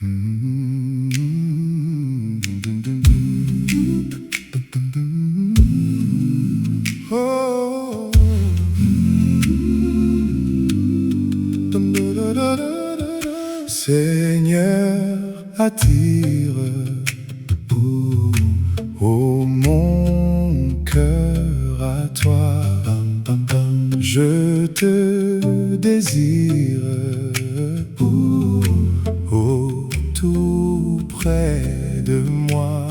Oh. Seigneur, attire mon cœur à toi. Je te désire tout près de moi.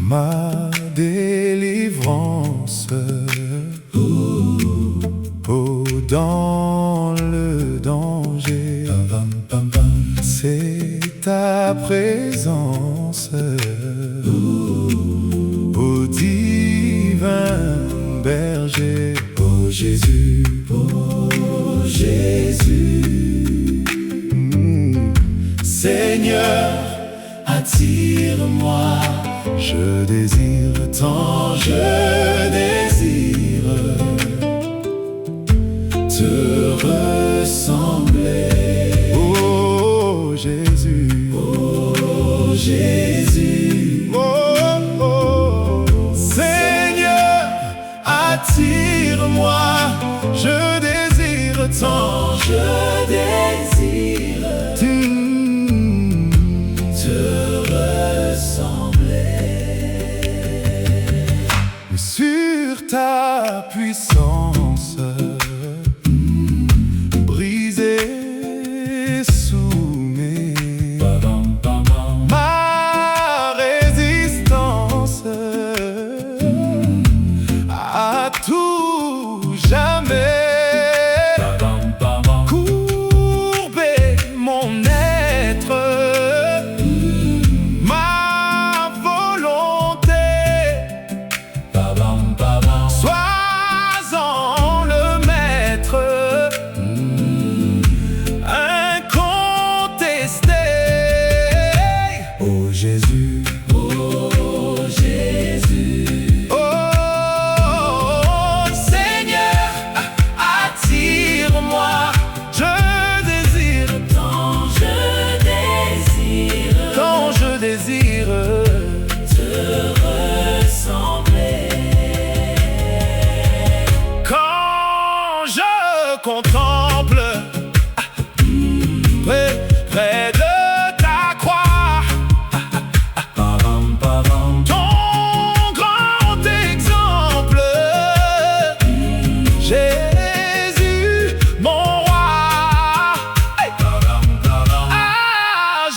Ma délivrance dans le danger, c'est ta présence, ô divin berger. Oh Jésus, oh Jésus, Seigneur, attire-moi. Je désire tant, je désire te ressembler. Oh Jésus, oh Jésus, oh, oh. Seigneur, attire-moi. Je désire tant, je désire te ressembler. Sur ta puissance, brisée sous mes ma résistance à tout jamais. Courber mon être, ma volonté, sois-en le maître, incontesté. Oh Jésus, oh Jésus, oh Seigneur, attire-moi. Je désire tant, je désire te ressembler. Quand je contemple près de ta croix ton grand exemple, Jésus mon roi,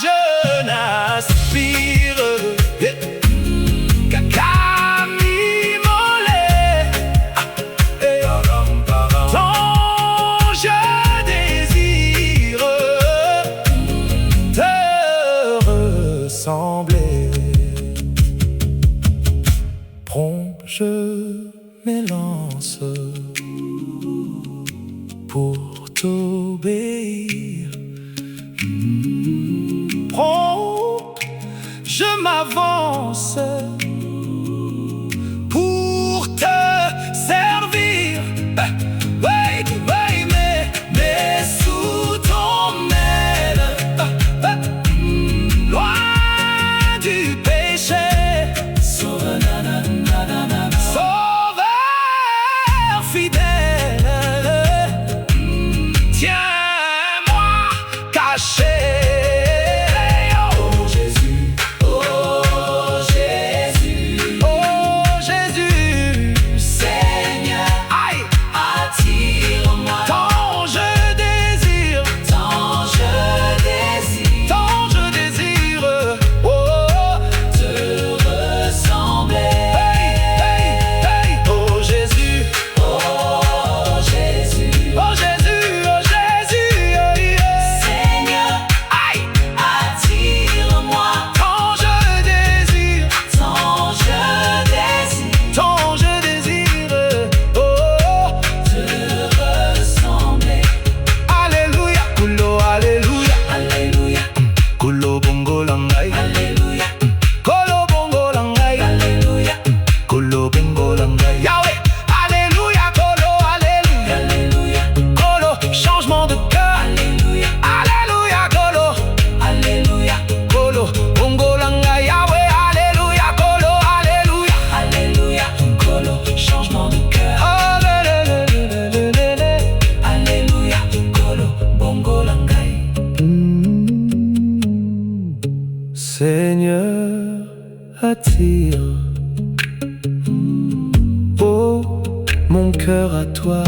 je n'aspire qu'à m'immoler. Tant je désire te ressembler. Prompt je m'élance pour t'obéir. Prompt je m'avance pour te servir. Oui, oui, mais sous ton aile, loin du péché. Sauveur fidèle, tiens-moi caché. Oh Jésus, oh Jésus. Seigneur, attire oh mon cœur à toi.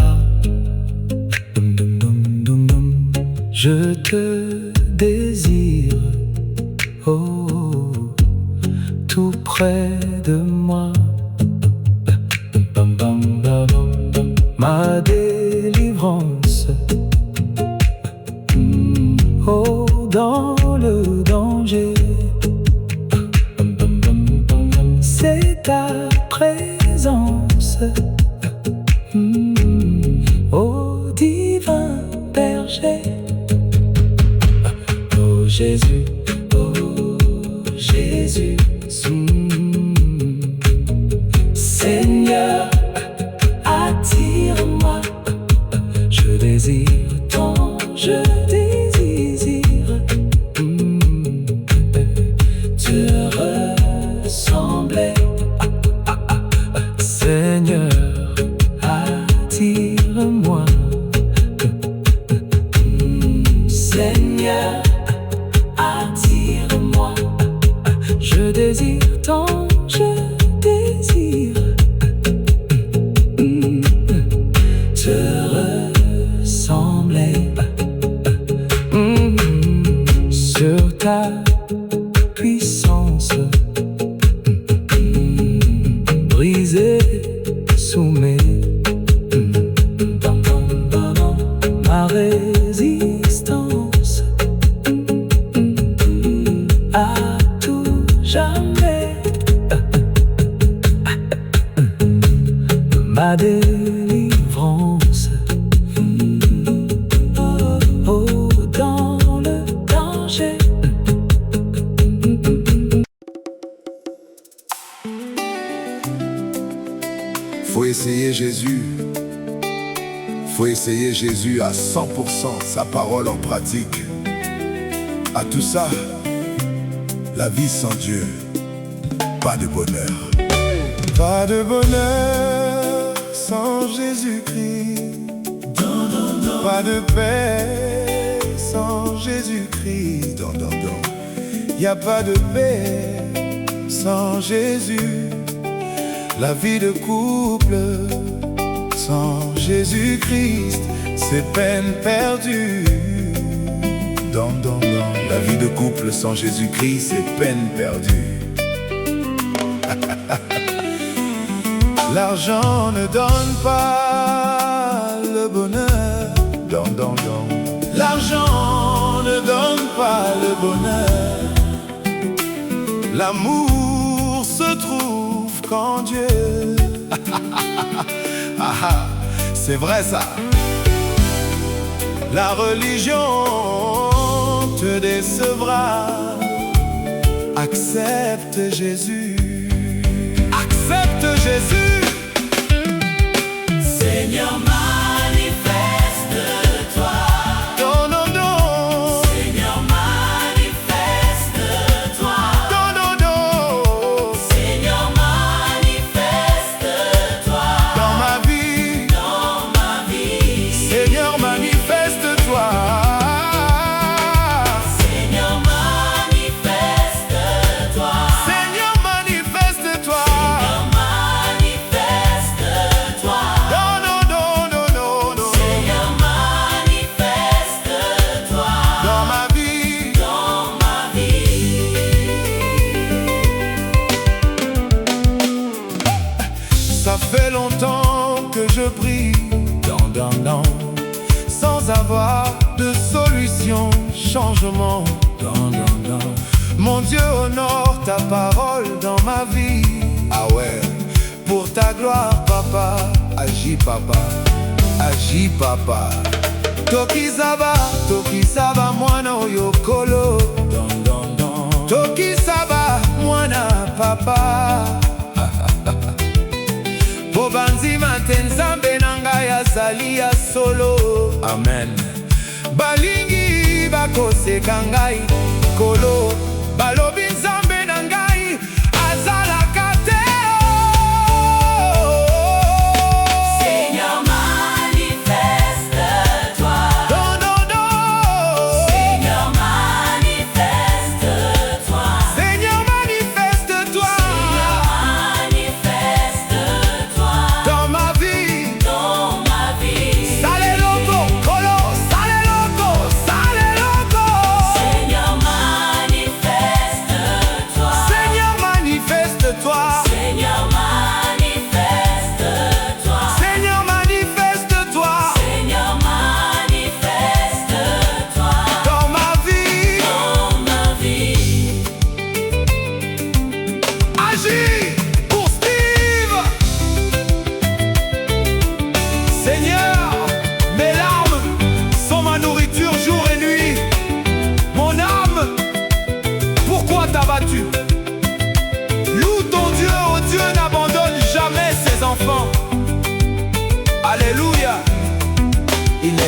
Je te désire, oh, tout près de moi. Ma délivrance, oh, dans le danger. C'est ta présence, ô divin berger. Oh Jésus, oh Jésus, Seigneur, attire-moi. Je désire tant, je désire te ressembler. Seigneur, attire-moi. Seigneur, attire-moi. Je désire tant, je désire te ressembler. Sur ta puissance, brisée sous mes ma résistance à tout jamais. Ma délivrance, oh, dans le danger. Faut essayer Jésus. Faut essayer Jésus à 100%, sa parole en pratique. À tout ça, la vie sans Dieu, pas de bonheur. Pas de bonheur sans Jésus-Christ. Pas de paix sans Jésus-Christ. Y a pas de paix sans Jésus. La vie de couple sans Jésus-Christ, c'est peine perdue. La vie de couple sans Jésus-Christ, c'est peine perdue. L'argent ne donne pas le bonheur. L'argent ne donne pas le bonheur. L'amour se trouve qu'en Dieu. C'est vrai ça. La religion te décevra. Accepte Jésus. Accepte Jésus. Seigneur, manifeste-toi. Non, non, non. Seigneur, manifeste-toi. Non, non, non. Seigneur, manifeste-toi. Dans ma vie. Dans ma vie. Seigneur, manifeste-toi. Seigneur, manifeste-toi. Seigneur, manifeste-toi. Seigneur, manifeste-toi. Non, non, non, non, non, non. Seigneur, manifeste-toi. Dans ma vie. Dans ma vie. Ça fait longtemps que je prie, sans avoir de solution, changement. Mon Dieu, honore ta parole dans ma vie. Ah ouais, pour ta gloire, papa, agis papa, agis papa. Tokizaba, mwana oyokolo. Tokizaba, mwana papa. Bobanzi matenzambe nanga ya zali ya solo. Amen. Balingi bakoseka ngai kolo. Balobi nzambe na ngai azalaka te. Seigneur, manifeste-toi. Non, non, non. Seigneur, manifeste-toi.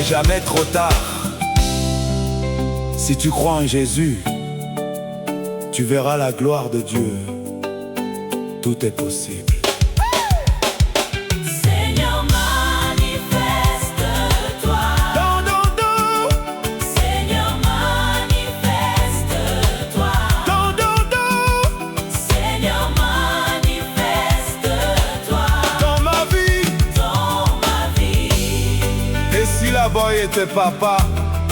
jamais trop tard. Si tu crois en Jésus, tu verras la gloire de Dieu. Tout est possible. Seigneur, manifeste-toi. Seigneur, manifeste-toi. Seigneur, manifeste-toi. Dans ma vie. Et si la boy était papa,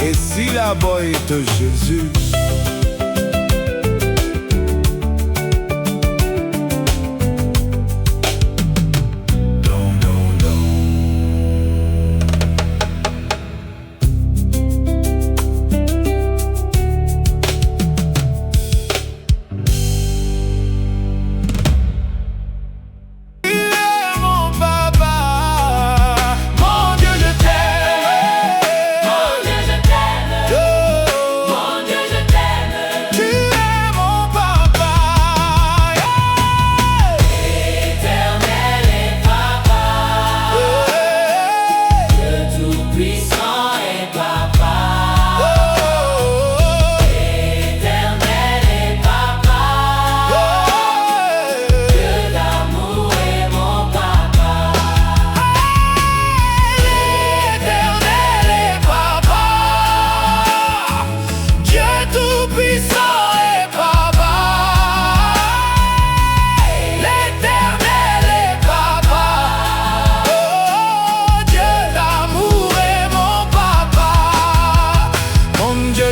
et si la boy était Jésus.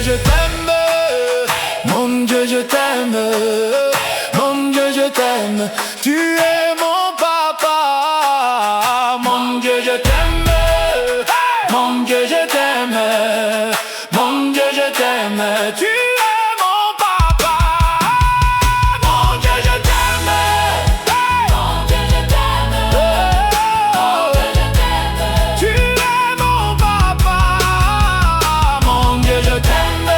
Je t'aime, mon Dieu, je t'aime, mon Dieu, je t'aime, tu es mon papa, mon Dieu, je t'aime, mon Dieu, je t'aime, mon Dieu, je t'aime, tu es mon papa, mon Dieu, je t'aime, mon Dieu, je t'aime, mon Dieu, je t'aime, tu es mon papa, mon Dieu, je t'aime.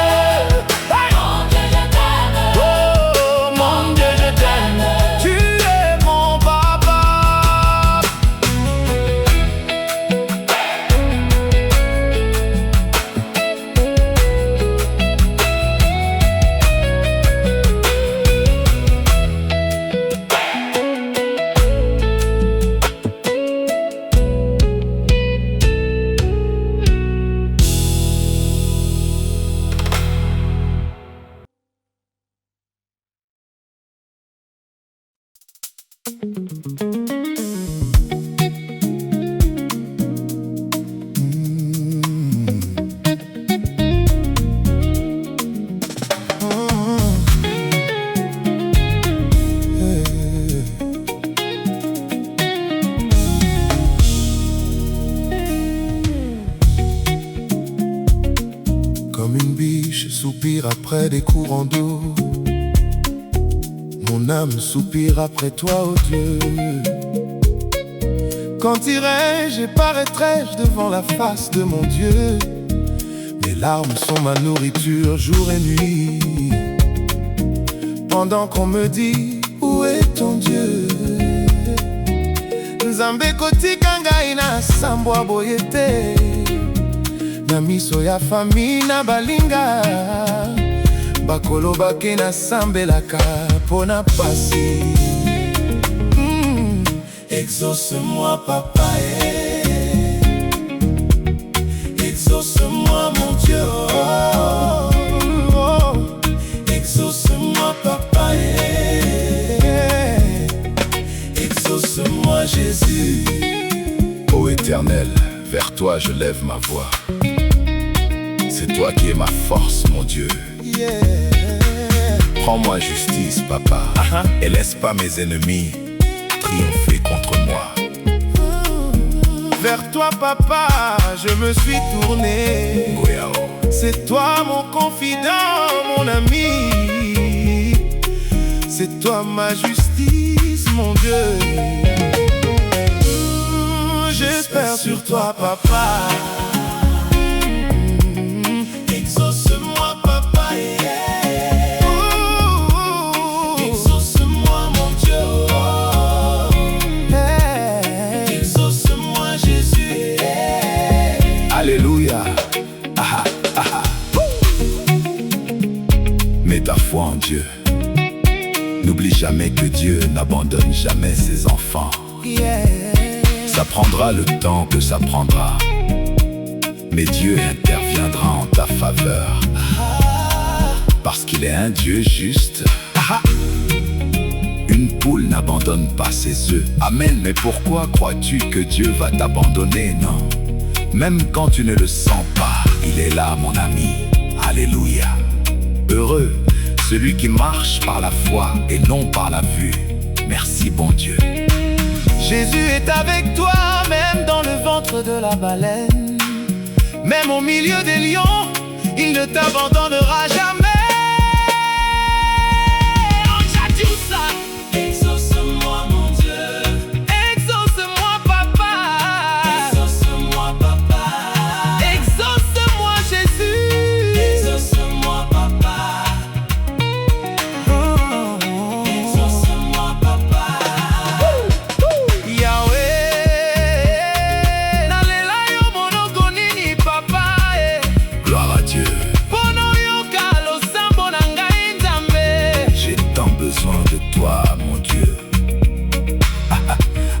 Comme une biche soupire après des courants d'eau, mon âme soupire après toi, ô Dieu. Quand irai-je et paraîtrai-je devant la face de mon Dieu? Mes larmes sont ma nourriture jour et nuit, pendant qu'on me dit, où est ton Dieu? Nzambe kotika ngai na sambwa boyete, na miso ya fami na balinga, bakolo bake na sambelaka pona pasi. Exauce-moi papa, exauce-moi mon Dieu, oh, oh. Exauce-moi papa, exauce-moi Jésus. Ô Éternel, vers toi je lève ma voix. C'est toi qui es ma force, mon Dieu. Prends-moi justice, papa, et laisse pas mes ennemis triompher contre moi. Vers toi, papa, je me suis tourné. C'est toi mon confident, mon ami. C'est toi ma justice, mon Dieu. J'espère sur toi, papa. Exauce-moi, papa, exauce-moi, mon Dieu, exauce-moi, Jésus. Alléluia. Mets ta foi en Dieu. N'oublie jamais que Dieu n'abandonne jamais ses enfants. Ça prendra le temps que ça prendra, mais Dieu interviendra en ta faveur, parce qu'il est un Dieu juste. Une poule n'abandonne pas ses œufs. Amen. Mais pourquoi crois-tu que Dieu va t'abandonner? Non. Même quand tu ne le sens pas, il est là, mon ami. Alléluia. Heureux celui qui marche par la foi et non par la vue. Merci, bon Dieu. Jésus est avec toi, même dans le ventre de la baleine. Même au milieu des lions, il ne t'abandonnera jamais. Exauce-moi, mon Dieu. Exauce-moi, papa. Exauce-moi, papa. Exauce-moi, Jésus. Exauce-moi, papa. Exauce-moi, papa. Yahweh, nalela yo monoko nini, papa. Gloire à Dieu. Pono yoka losambo na ngai Nzambe. J'ai tant besoin de toi, mon Dieu.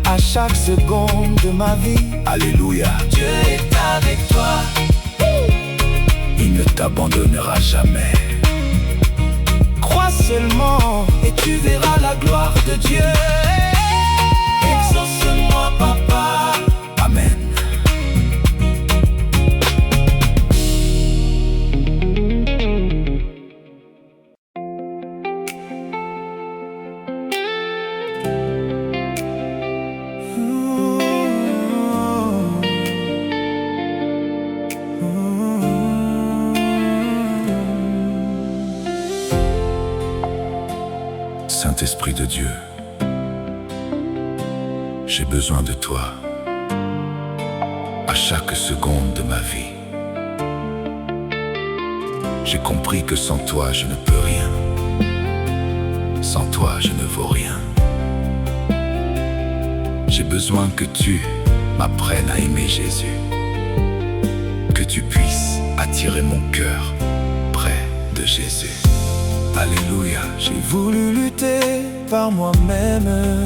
À chaque seconde de ma vie, Alléluia. Dieu est avec toi. Il ne t'abandonnera jamais. Crois seulement et tu verras la gloire de Dieu. Exauce-moi, papa. Amen. Saint-Esprit de Dieu, j'ai besoin de toi à chaque seconde de ma vie. J'ai compris que sans toi je ne peux rien. Sans toi je ne vaux rien. J'ai besoin que tu m'apprennes à aimer Jésus, que tu puisses attirer mon cœur près de Jésus. Alléluia. J'ai voulu lutter par moi-même.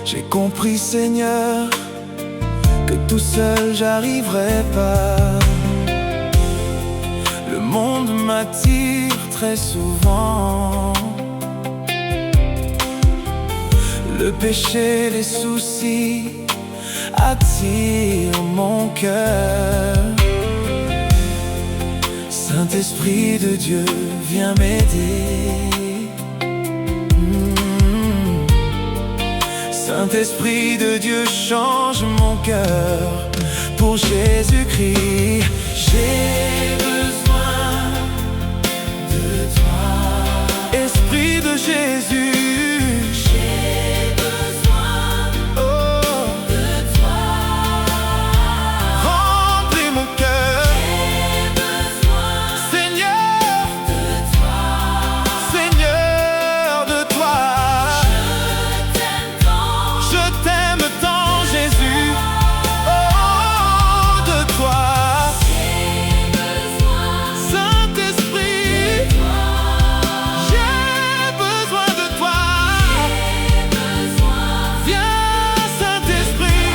J'ai compris, Seigneur, que tout seul j'arriverai pas. Le monde m'attire très souvent. Le péché, les soucis attirent mon cœur. Saint-Esprit de Dieu, viens m'aider. Saint-Esprit de Dieu, change mon cœur pour Jésus-Christ. J'ai besoin de toi. Esprit de Jésus, J'ai besoin oh, de toi. remplis mon cœur. J'ai besoin Seigneur, de toi. Seigneur de toi. Je t'aime Je t'aime tant. tant, Jésus. Oh, de toi. J'ai besoin Saint-Esprit, de toi. j'ai besoin de toi. J'ai besoin Viens, Saint-Esprit,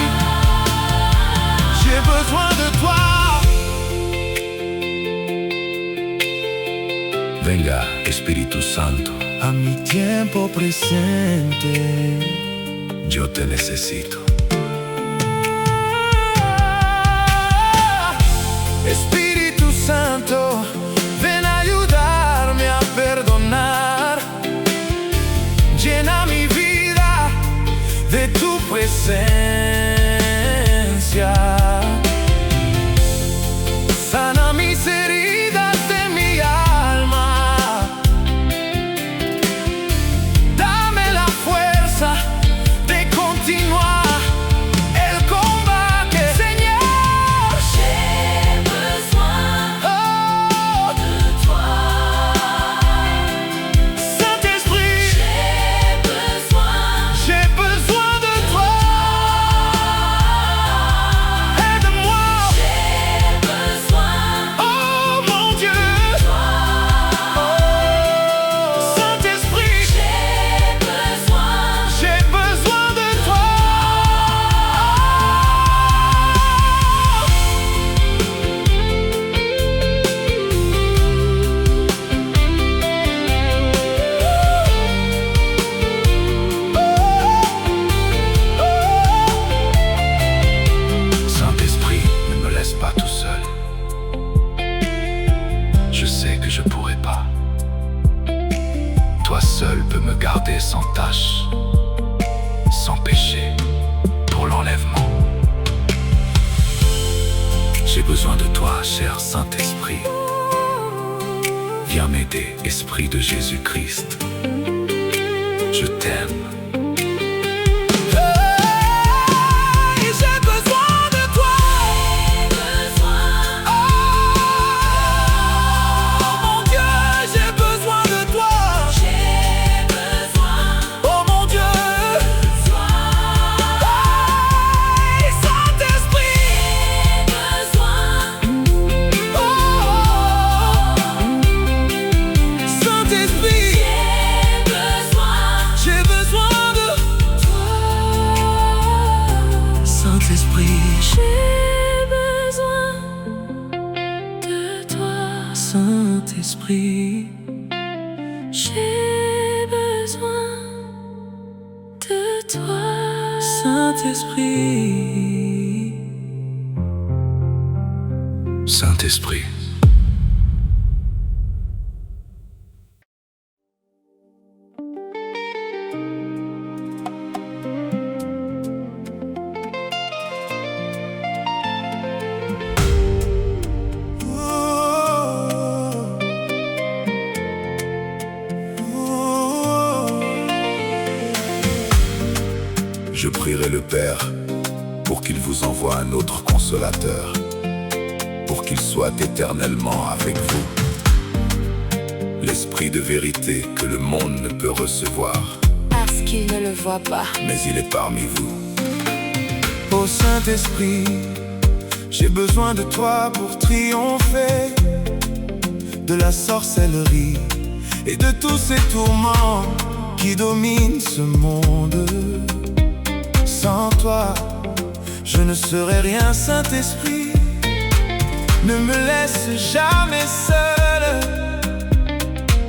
j'ai besoin de toi. Venga, Espíritu Santo, A mi tiempo presente. yo te necesito. Espíritu Santo, ven a ayudarme a perdonar. Llena mi vida de tu presencia. Sana mis heridas de mi alma. Dame la fuerza de continuar el combate. Señor, J'ai besoin seul peut me garder sans tache, sans péché, pour l'enlèvement. J'ai besoin de toi, cher Saint-Esprit. Viens m'aider, Esprit de Jésus-Christ. Je t'aime. Saint-Esprit, j'ai besoin de toi. Saint-Esprit, Saint-Esprit. Je prierai le Père pour qu'il vous envoie un autre consolateur, pour qu'il soit éternellement avec vous. L'Esprit de vérité que le monde ne peut recevoir, parce qu'il ne le voit pas. mais il est parmi vous. Ô Saint-Esprit, j'ai besoin de toi pour triompher de la sorcellerie et de tous ces tourments qui dominent ce monde. Sans toi, je ne serai rien, Saint-Esprit. Ne me laisse jamais seul.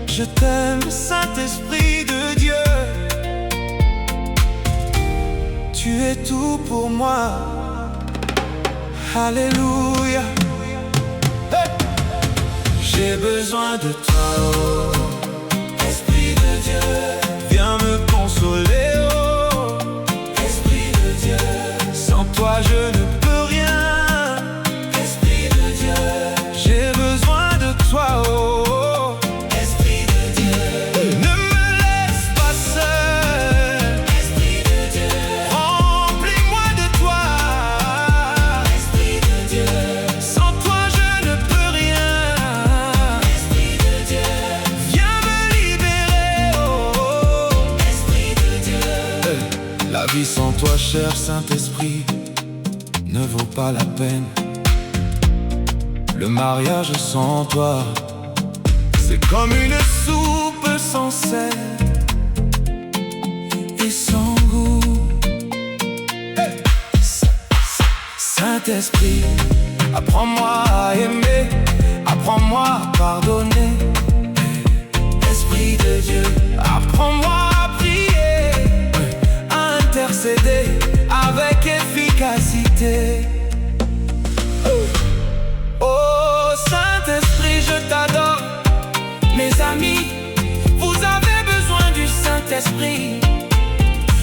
Je t'aime, Saint-Esprit de Dieu. Tu es tout pour moi. Alléluia. Hey! J'ai besoin de toi, oh Esprit de Dieu. Viens me consoler, oh sans toi je ne peux rien. Esprit de Dieu, j'ai besoin de toi, oh Esprit de Dieu. Ne me laisse pas seul. Esprit de Dieu, remplis-moi de toi. Esprit de Dieu, sans toi je ne peux rien. Esprit de Dieu, viens me libérer, oh Esprit de Dieu. La vie sans toi, cher Saint-Esprit, ne vaut pas la peine. Le mariage sans toi, c'est comme une soupe sans sel et sans goût. Hey! Saint-Esprit, apprends-moi à aimer, apprends-moi à pardonner. Esprit de Dieu, apprends-moi à prier, à intercéder avec efficacité. Oh Saint-Esprit, je t'adore. Mes amis, vous avez besoin du Saint-Esprit.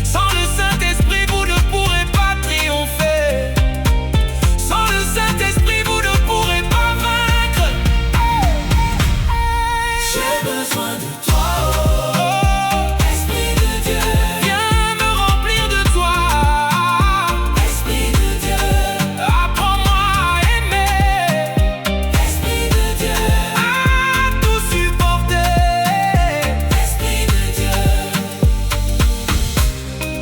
Sans le Saint-Esprit, vous ne pourrez pas triompher. Sans le Saint-Esprit, vous ne pourrez pas vaincre. J'ai besoin de toi, oh Esprit de Dieu. Viens me remplir de toi. Esprit de Dieu, apprends-moi à aimer. Esprit de Dieu, à tout supporter. Esprit de Dieu.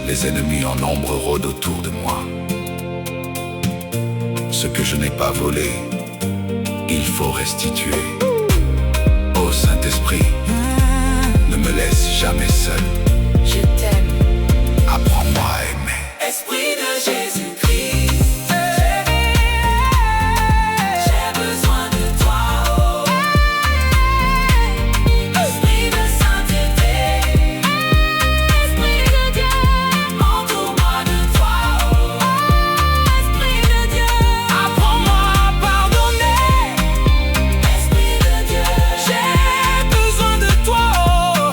Les ennemis en nombre rôdent autour de moi. Ce que je n'ai pas volé, il faut restituer. Ô Saint-Esprit, ne me laisse jamais seul. Je t'aime. Apprends-moi à aimer. Esprit de Jésus-Christ, j'ai besoin de toi, oh Esprit de sainteté, Esprit de Dieu, entoure-moi de toi, oh Esprit de Dieu, apprends-moi à pardonner. Esprit de Dieu, j'ai besoin de toi, oh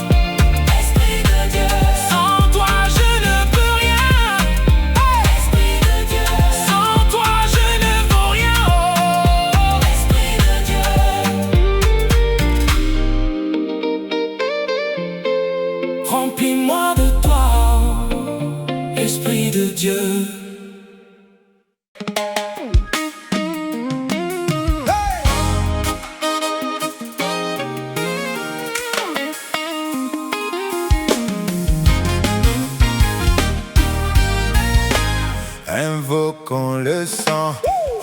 Dieu. Invoquons le sang.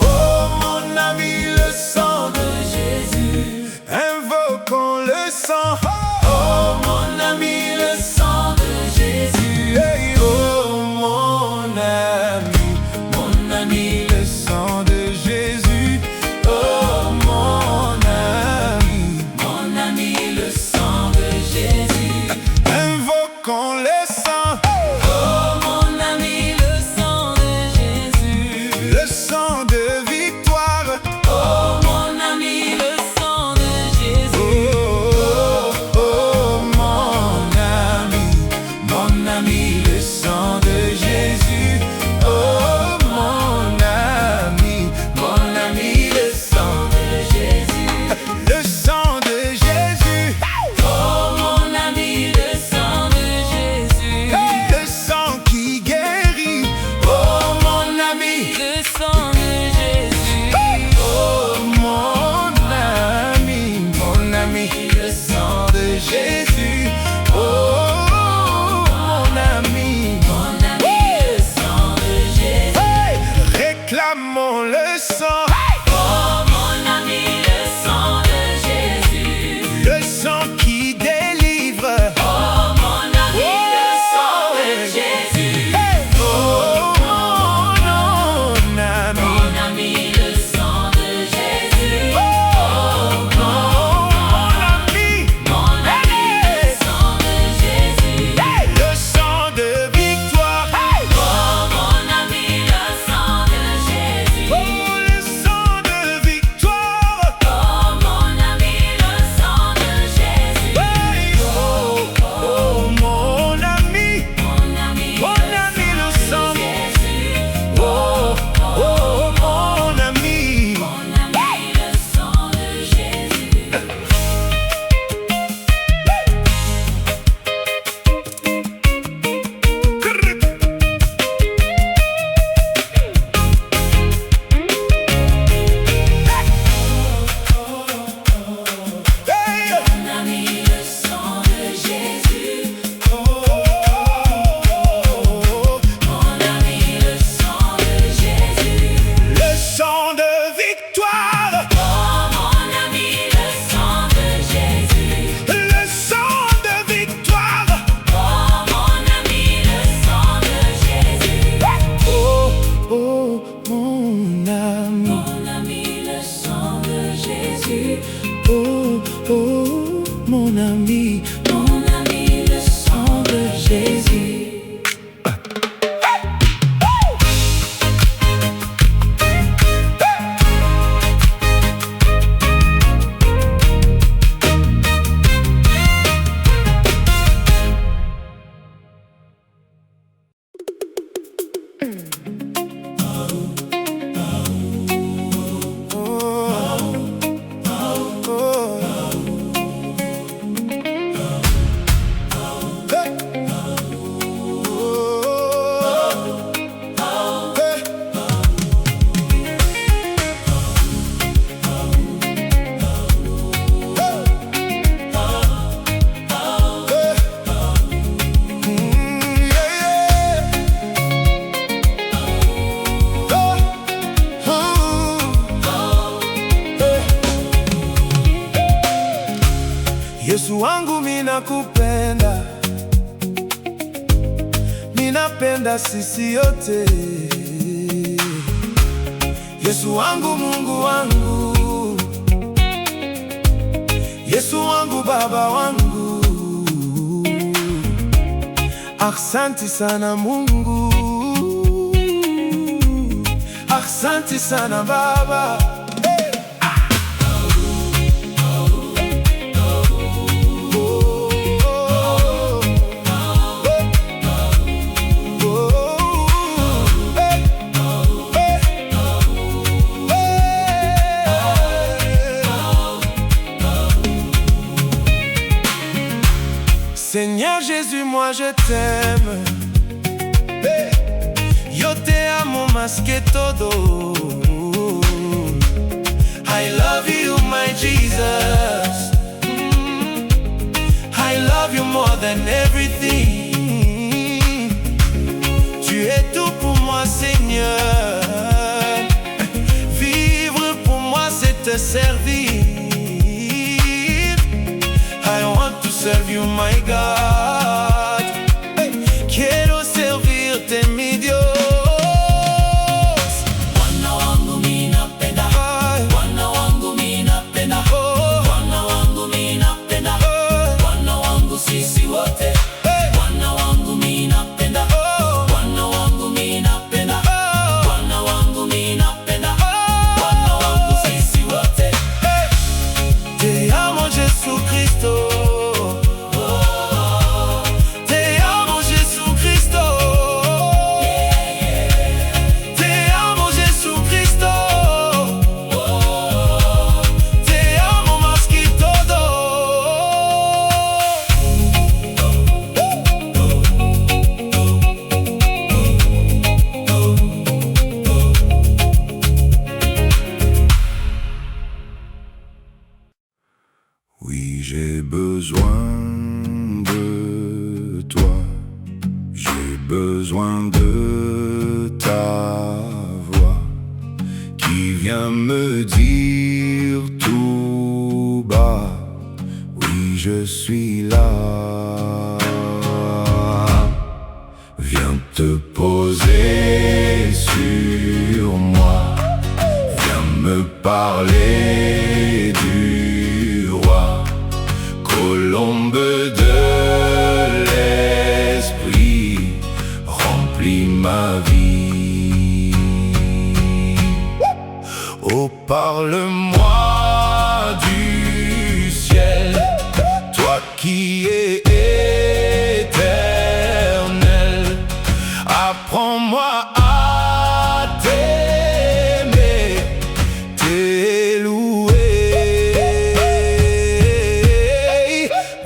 Oh mon ami, le sang de Jésus. Invoquons le sang. Oh mon ami, le sang de Jésus. Hey, oh mon ami, le sang de Jésus. Oh mon ami, le sang de Jésus. Invoquons le sang. Oh mon ami, le sang de Jésus. Le sang de victoire. Oh mon ami, le sang de Jésus. Oh, oh, oh, mon ami, le sang de Jésus. Oh, mon ami, le sang de Jésus. Le sang de Jésus. Oh mon ami, le sang de Jésus. Le sang qui guérit. Oh, mon ami. Le sang de Jésus. Oh, mon ami, le sang de Jésus. Oh, mon ami, le sang de Jésus. hey, réclamons le sang. Oh mon ami, le sang de Jésus. Le sang qui délivre. Oh mon ami, le sang de Jésus. Hey, oh, mon ami. Mon ami, le sang de Jésus. Oh, mon ami. Mon ami, le sang de Jésus. Hey, le sang de victoire. Hey, Oh mon ami, le sang de Jésus. oh, le sang de victoire. Oh mon ami, le sang de Jésus. Hey, oh, oh, mon ami. Mon ami, Le sang. Jésus. Oh, oh, mon ami. Mon ami, le sang de Jésus. Hey, Mon ami, le sang de Jésus. oh, Mon ami, le sang de Jésus. le sang de victoire. Oh mon ami, le sang de Jésus. Le sang de victoire. Oh mon ami, le sang de Jésus. Oh, oh, mon ami. Mon ami, le sang de Jésus. Oh, oh, mon ami. Mon ami, le sang de Jésus. Yesu wangu minakupenda, minapenda sisi yote. Yesu wangu, Mungu wangu, Yesu wangu, Baba wangu. Asante sana Mungu, asante sana Baba. Seigneur Jésus, moi je t'aime. amo más que todo. I love you, my Jesus. I love you more than everything. Tu es tout pour moi, Seigneur. Vivre pour moi, c'est te servir. I want to serve you, my God. Quiero servirte, mi Dios. Bwana wangu mimi napenda, Bwana wangu mimi napenda, Bwana wangu mimi napenda, Bwana wangu sisi wote. Bwana wangu mimi napenda, Bwana wangu mimi napenda, Bwana wangu mimi napenda, Bwana wangu sisi wote. Te amo, Jesucristo. Oui, j'ai besoin de toi, j'ai besoin de ta voix qui vient me dire tout bas, oui, je suis là. Viens te poser sur moi, viens me parler du roi, colombe de l'esprit, remplis ma vie. Oh, parle-moi du ciel, toi qui es éternel. Apprends-moi à t'aimer, t'élouer.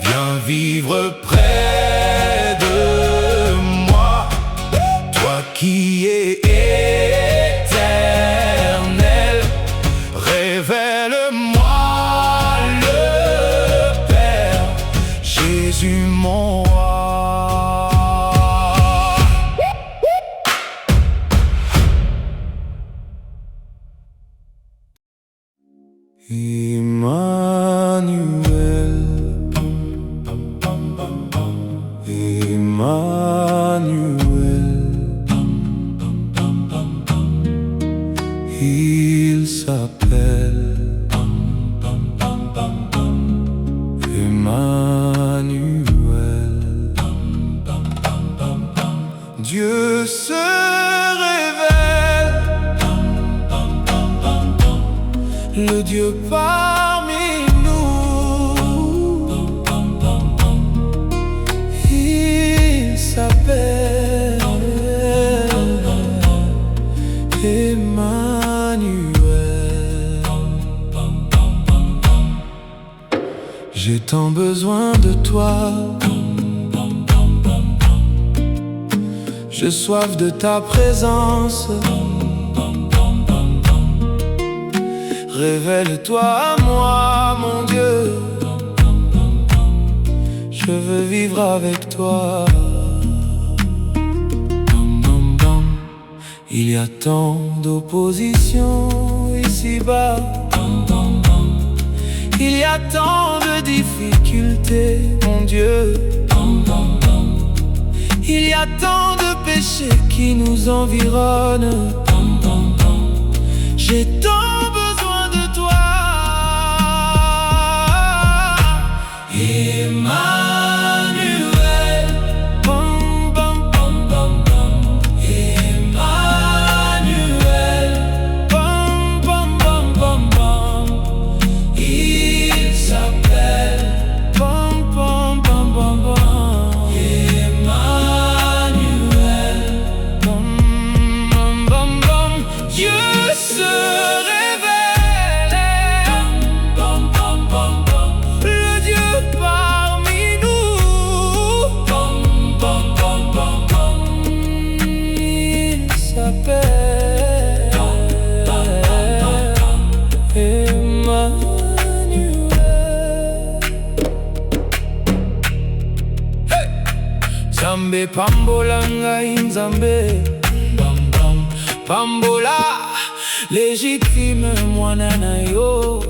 Viens vivre près de moi, toi qui es éternel. Révèle-moi le Père, Jésus mon roi. Emmanuel, Emmanuel, il s'appelle Emmanuel. Dieu se révèle, le Dieu parmi nous. Il s'appelle Emmanuel. J'ai tant besoin de toi, j'ai soif de ta présence. Révèle-toi à moi, mon Dieu. Je veux vivre avec toi. Il y a tant d'opposition ici-bas. Il y a tant de difficultés, mon Dieu. Il y a tant de péchés qui nous environnent. J'ai tant besoin de toi. Emmanuel, bam bam bam bam bam. Emmanuel, bam bam bam bam bam. Il s'appelle bam bam bam bam bam. Emmanuel, bam bam bam bam. Dieu se révèle. pambola ngai nzambe, pambola légitime mwana na yo,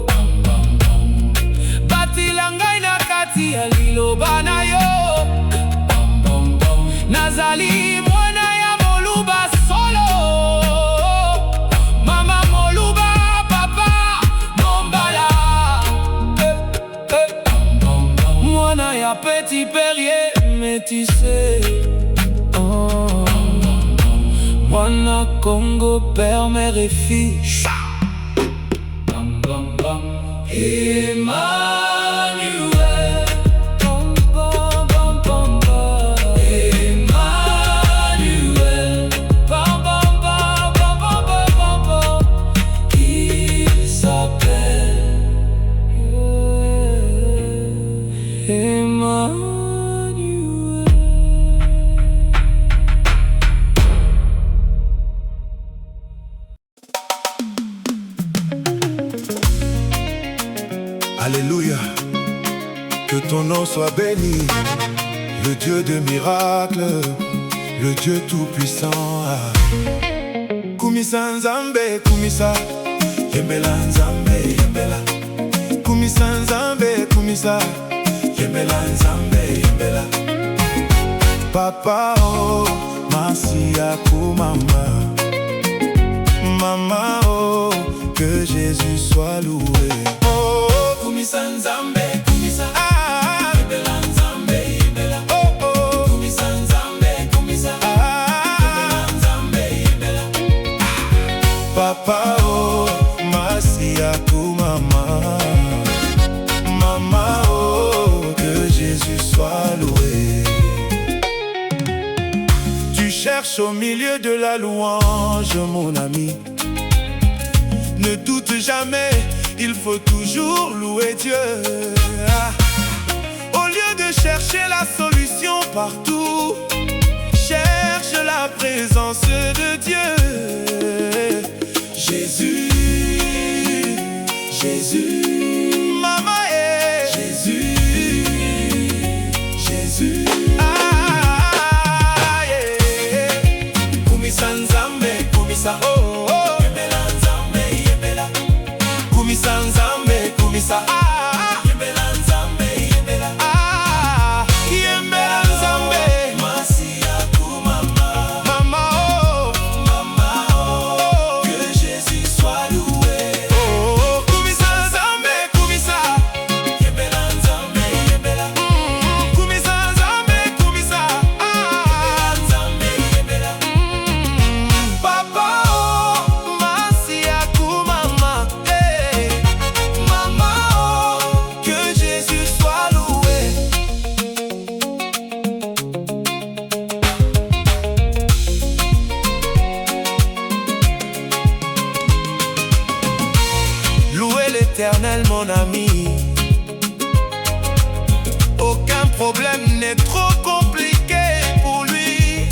batila ngai na kati ya liloba na yo, nazali mwana ya moluba solo, mama moluba papa mombala, mwana ya petit perrier métissé, mwana Congo père mère et fille, Emmanuel, Emmanuel, il s'appelle Emmanuel. Alléluia, que ton nom soit béni, le Dieu de miracles, le Dieu tout-puissant. Kumisa Nzambe, kumisa, yembela Nzambe, yembela. Kumisa Nzambe, kumisa, yembela Nzambe, yembela. Papa oh, masi yaku mama, mama oh, que Jésus soit loué. Kumisa Nzambe, kumisa, yembela Nzambe, yembela. Kumisa Nzambe, kumisa, yembela Nzambe, yembela. Papa oh, masi yaku mama, mama oh, que Jésus soit loué. Tu cherches au milieu de la louange, mon ami. Ne doute jamais, il faut toujours louer Dieu. Au lieu de chercher la solution partout, cherche la présence de Dieu. Jésus, Jésus, maman est Jésus, Jésus. Yeah. Kumisa Nzambe, kumisa oh oh. Kumisa Nzambe, kumisa yembela Nzambe, yembela yembela Nzambe, masi yaku mama, mama oh, que Jésus soit loué. Kumisa Nzambe, kumisa yembela Nzambe, yembela. Kumisa Nzambe, kumisa Nzambe, yembela. Papa oh, masi yaku mama. Éternel mon ami, aucun problème n'est trop compliqué pour lui.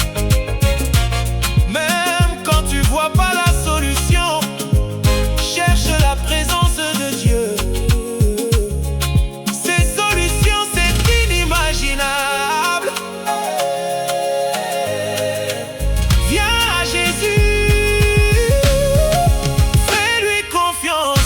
Même quand tu vois pas la solution, cherche la présence de Dieu. Ces solutions c'est inimaginable. Viens à Jésus, fais-lui confiance.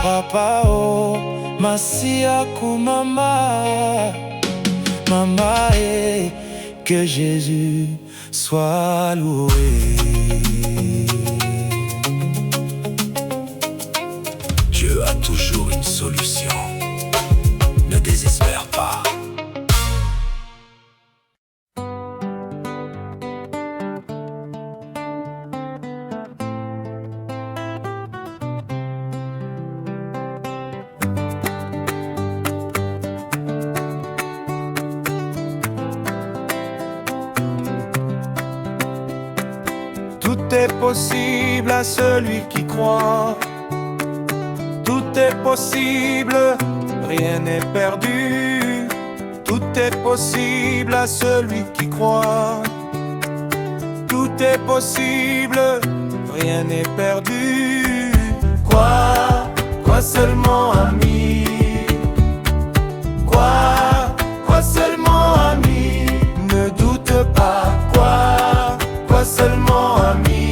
Papa oh, masi yaku mama, mama que Jésus soit loué. Dieu a toujours une solution, ne désespère pas. est possible à celui qui croit. Tout est possible, rien n'est perdu. Tout est possible à celui qui croit. Tout est possible, rien n'est perdu. Quoi seulement ami? Quoi seulement ami? Ne doute pas, quoi seulement ami?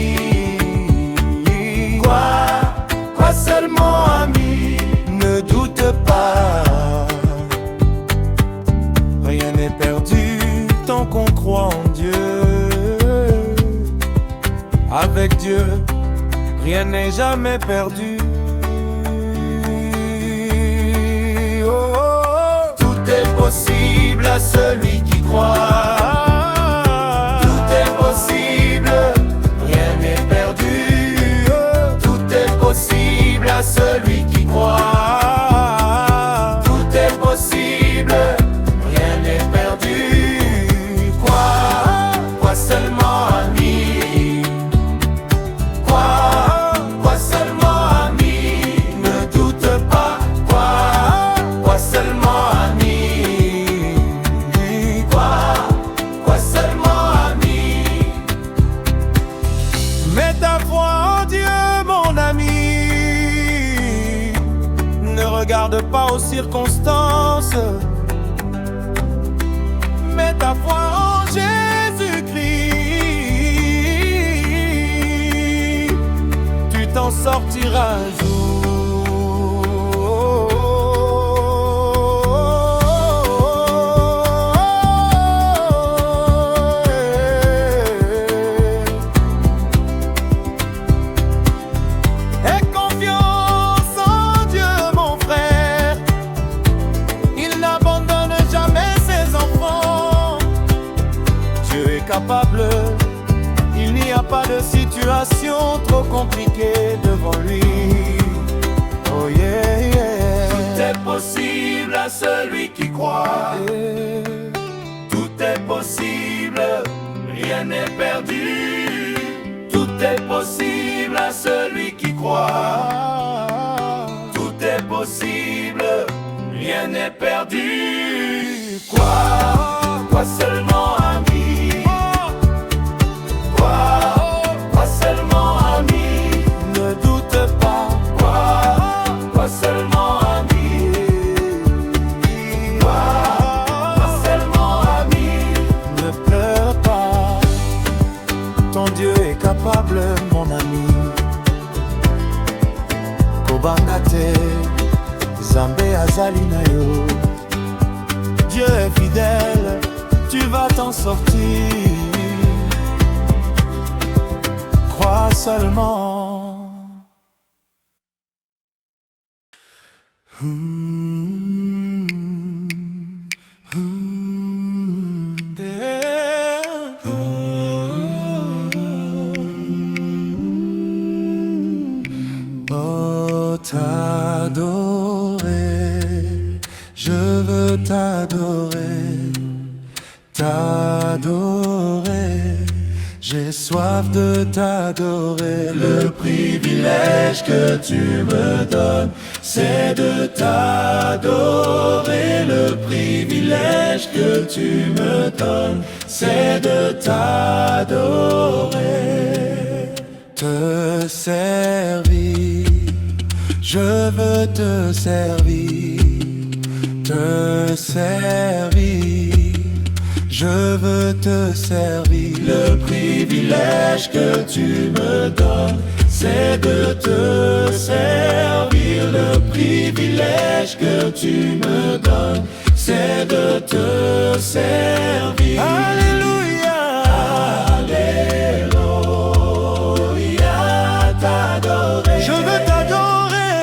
Quoi seulement ami? Ne doute pas. Rien n'est perdu tant qu'on croit en Dieu. Avec Dieu, rien n'est jamais perdu. Oh, oh. Tout est possible à celui qui croit. Tout est possible, rien n'est perdu. Oh. Tout est possible à celui qui croit. Tout est possible, rien n'est perdu. Quoi seulement ami? Quoi seulement ami? Ne doute pas. Quoi seulement ami? Quoi seulement ami? Mets ta foi en Dieu, mon ami. Ne regarde pas aux circonstances. Mets ta foi en Jésus-Christ. Tu t'en sortiras un jour. Aie confiance en Dieu, mon frère. Il n'abandonne jamais ses enfants. Dieu est capable. Il n'y a pas de situation trop compliquée devant lui. Oh yeah, yeah. Tout est possible à celui qui croit. Yeah. Tout est possible, rien n'est perdu. Tout est possible à celui qui croit. Tout est possible, rien n'est perdu. Quoi seulement ami? Quoi seulement ami? Ne doute pas. Quoi seulement ami? Quoi seulement ami? Ne pleure pas. Ton Dieu est capable, mon ami. Kobangate, Zambé azali na yo. Dieu est fidèle, tu vas t'en sortir. Crois seulement. Oh, t'adorer, je veux t'adorer, t'adorer. J'ai soif de t'adorer. Le privilège que tu me donnes, c'est de t'adorer. Le privilège que tu me donnes, c'est de t'adorer. Te servir, je veux te servir. Te servir, je veux te servir. Le privilège que tu me donnes, c'est de te servir. Le privilège que tu me donnes, c'est de te servir. Alléluia, Alléluia, t'adorer. Je veux t'adorer,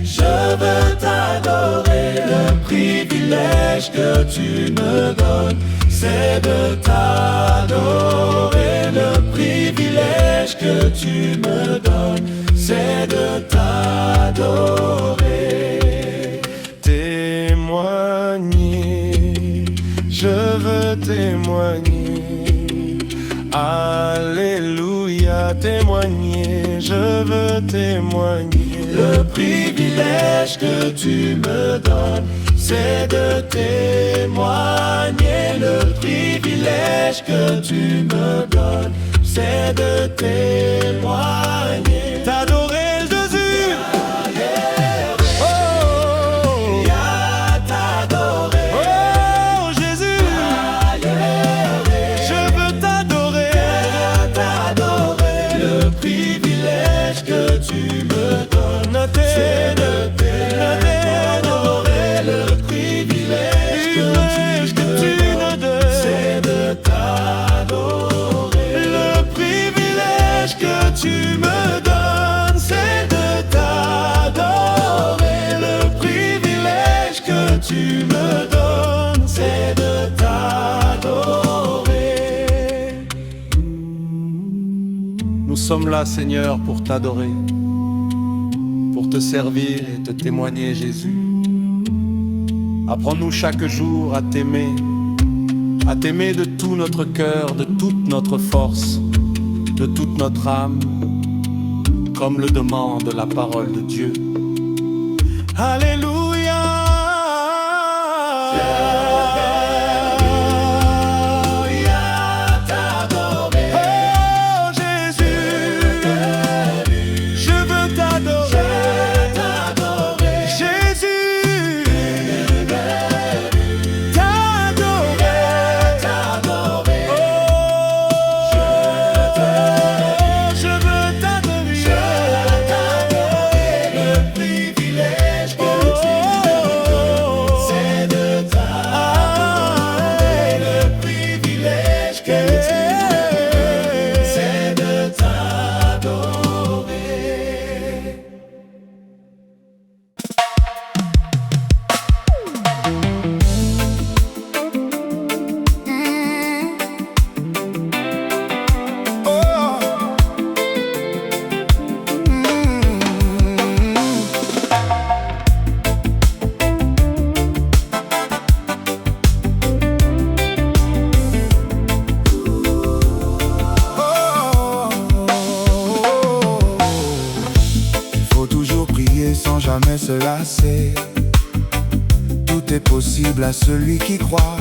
je veux t'adorer. Le privilège que tu me donnes, c'est de t'adorer. Le privilège que tu me donnes, c'est de t'adorer. Témoigner, je veux témoigner. je veux témoigner. Le privilège que tu me donnes, c'est de témoigner. Le privilège que tu me donnes, c'est de témoigner. T'adorer Jésus. C'est de t'adorer. Le privilège que tu me donnes, c'est de t'adorer. Le privilège que tu me donnes, c'est de t'adorer. Le privilège que tu me donnes, c'est de t'adorer. Nous sommes là, Seigneur, pour t'adorer, pour te servir et te témoigner, Jésus. Apprends-nous chaque jour à t'aimer de tout notre cœur, de toute notre force, de toute notre âme, comme le demande la parole de Dieu. Alléluia. Sans jamais se lasser. Tout est possible à celui qui croit.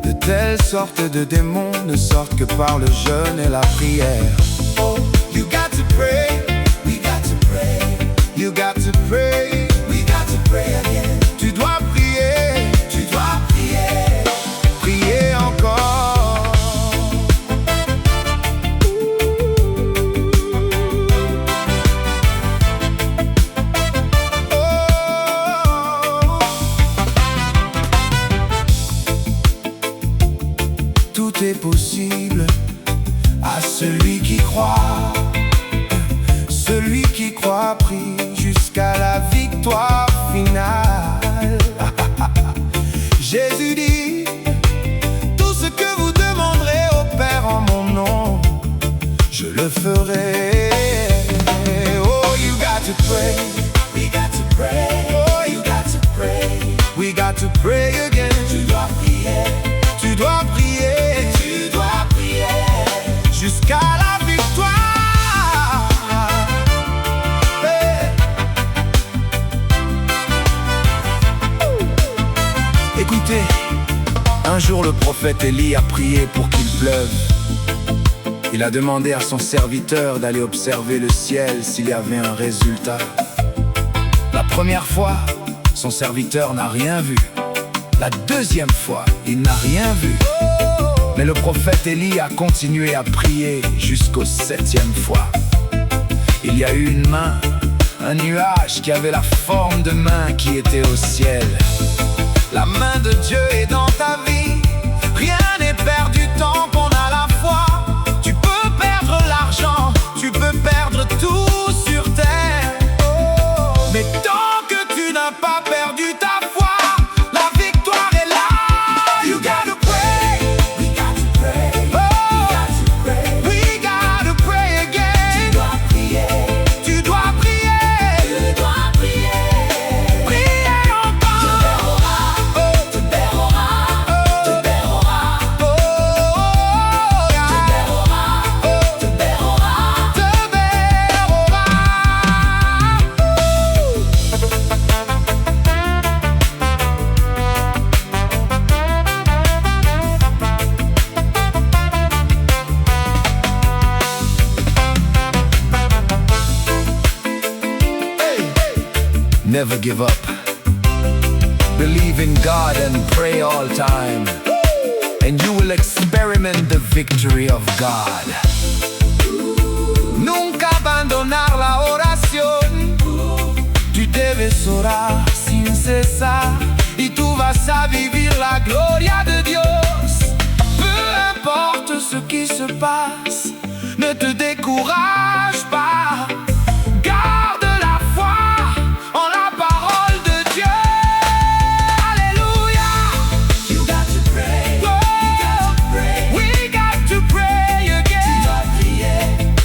De telles sortes de démons ne sortent que par le jeûne et la prière. Oh, you got to pray, we got to pray. You got to pray, we got to pray again. Tu dois prier, prier encore. Tout est possible à celui qui croit. Celui qui croit prie jusqu'à la victoire finale. Jésus dit: tout ce que vous demanderez au Père en mon nom, je le ferai. Oh, you got to pray, we got to pray. Oh, you got to pray, we got to pray again. Tu dois prier, tu dois prier, tu dois prier jusqu'à la victoire. Hey. Écoutez, un jour le prophète Élie a prié pour qu'il pleuve. Il a demandé à son serviteur d'aller observer le ciel s'il y avait un résultat. La première fois, son serviteur n'a rien vu. La deuxième fois, il n'a rien vu. Mais le prophète Élie a continué à prier jusqu'au 7e fois. Il y a eu une main, un nuage qui avait la forme de main qui était au ciel. La main de Dieu est dans ta vie. Rien n'est perdu tant qu'on a la foi. Tu peux perdre l'argent, tu peux perdre tout sur terre. Mais tant que tu n'as pas perdu ta foi, la victoire est là. You gotta pray, we gotta pray, oh, we gotta pray again. Tu dois prier, prier encore. Never give up. Believe in God and pray all time, and you will experiment the victory of God. Nunca abandonar la oración. Tu debes orar sin cesar y tú vas a vivir la gloria de Dios. Peu importe ce qui se passe, ne te décourage pas. Garde la foi en la parole de Dieu. Alléluia. You got to pray. Oh, we got to pray again.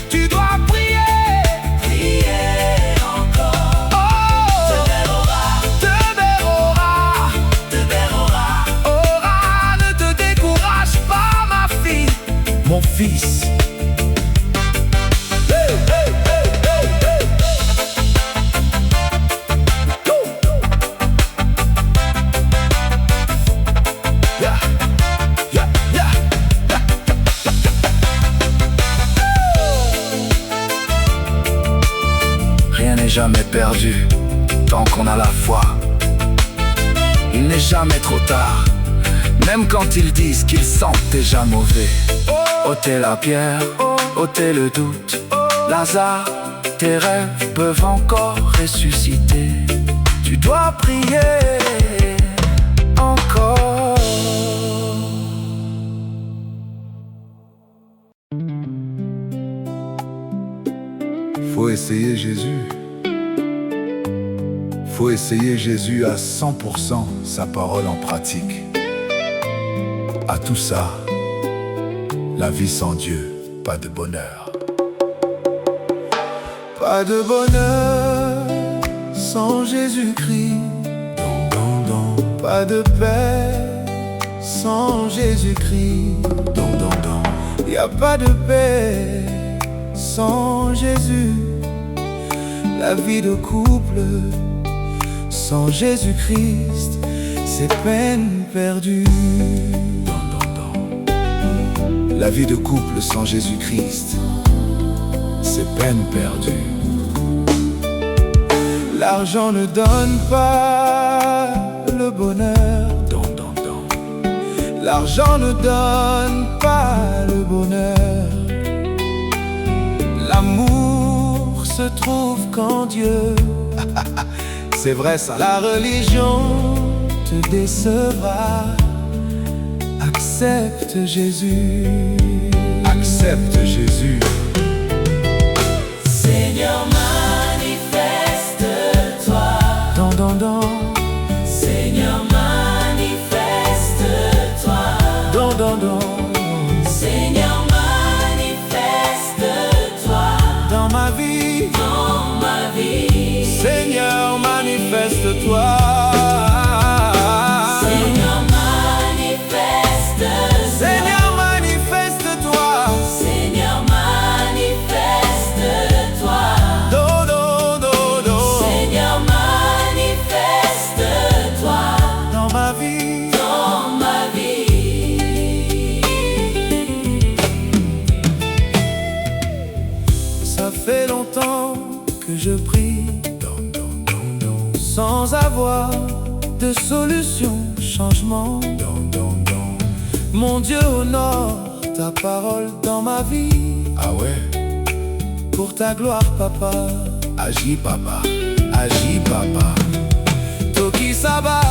Tu dois prier. Prier encore. Oh, Te verra. Ora, ne te décourage pas, ma fille, mon fils. Hey, hey, hey, hey, hey. Yeah, yeah, yeah. Rien n'est jamais perdu tant qu'on a la foi. Il n'est jamais trop tard, même quand ils disent qu'ils sentent déjà mauvais. Ôtez la pierre, ôtez le doute. Lazare, tes rêves peuvent encore ressusciter. Tu dois prier encore. Faut essayer Jésus. Faut essayer Jésus à 100%, sa parole en pratique. À tout ça, la vie sans Dieu, pas de bonheur. Pas de bonheur sans Jésus-Christ. Pas de paix sans Jésus-Christ. Y a pas de paix sans Jésus. La vie de couple sans Jésus-Christ, c'est peine perdue. La vie de couple sans Jésus-Christ, c'est peine perdue. L'argent ne donne pas le bonheur. L'argent ne donne pas le bonheur. L'amour se trouve qu'en Dieu. C'est vrai ça. La religion te décevra. Accepte Jésus. Accepte Jésus. Seigneur, manifeste-toi. Don. Seigneur, manifeste-toi. Don. Seigneur, manifeste-toi. Dans ma vie. Dans ma vie. Seigneur, manifeste-toi. Seigneur, manifeste-toi. Seigneur, manifeste-toi. Seigneur, manifeste-toi. Do. Seigneur, manifeste-toi. Dans ma vie. Dans ma vie. Ça fait longtemps que je prie sans avoir de solution, changement. Mon Dieu, honore ta parole dans ma vie. Ah ouais? Pour ta gloire, papa. Agis papa, agis papa. Toki saba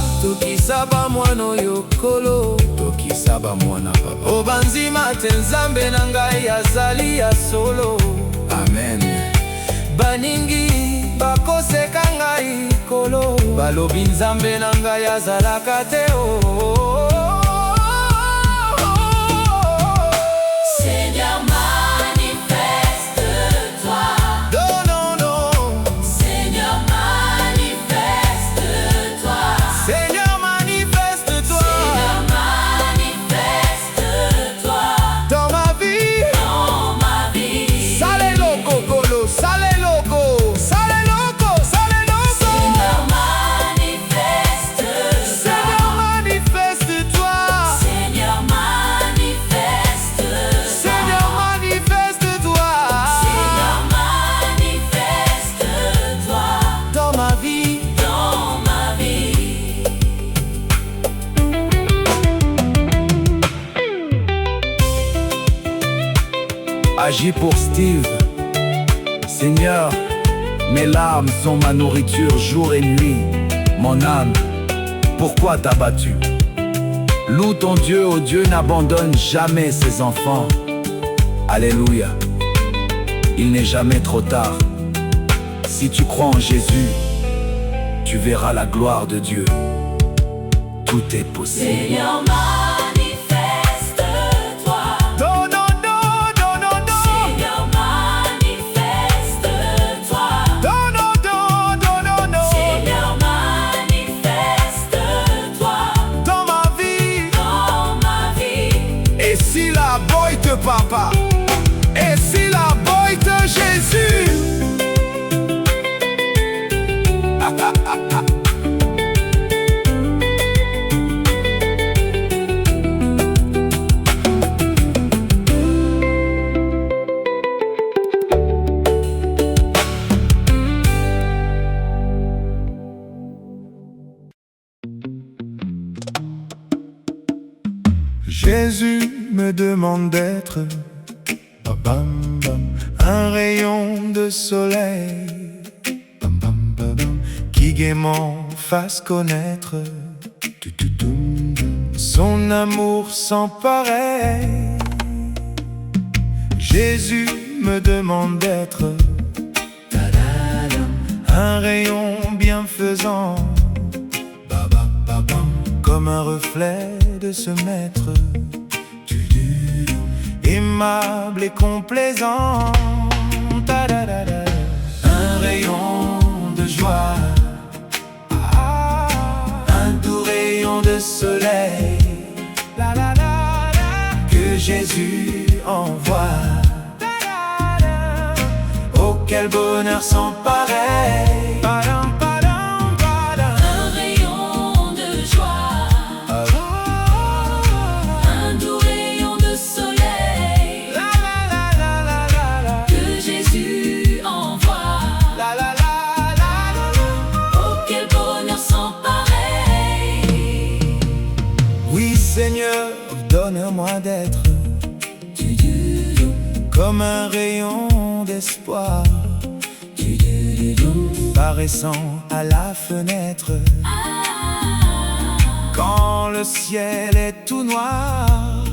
mwana yokolo. Toki saba mwana papa. Obanzima te nzambe na ngai azali ya solo. Amen. Baningi bakoseka ngai kolo. Balobi nzambe na ngai azalaka te Seigneur, manifeste-toi. Non. Seigneur, manifeste-toi. Seigneur, manifeste-toi. Seigneur, manifeste-toi. Dans ma vie. Dans ma vie. Sale loco kolo, sale loco. Sale loco. Seigneur, manifeste-toi. Seigneur, manifeste-toi. Agis pour Steve. Seigneur, mes larmes sont ma nourriture jour et nuit. Mon âme, pourquoi t'as battu? Loue ton Dieu, oh Dieu n'abandonne jamais ses enfants. Alléluia. Il n'est jamais trop tard. Si tu crois en Jésus, tu verras la gloire de Dieu. Tout est possible. Seigneur, manifeste-toi. Non, non, non, non, non, non. Seigneur, manifeste-toi. Non, non, non, non, non, non. Seigneur, manifeste-toi Dans ma vie. dans ma vie. Et si la boy de papa? Et si la boy de Jésus? Jésus me demande d'être un rayon de soleil qui gaiement fasse connaître son amour sans pareil. Jésus me demande d'être un rayon bienfaisant, comme un reflet de ce maître, aimable et complaisant. Un rayon de joie, un doux rayon de soleil que Jésus envoie. Oh, quel bonheur sans pareil. Un rayon de joie, un doux rayon de soleil que Jésus envoie. Oh, quel bonheur sans pareil. Oui, Seigneur, donne-moi d'être comme un rayon d'espoir, paraissant à la fenêtre quand le ciel est tout noir.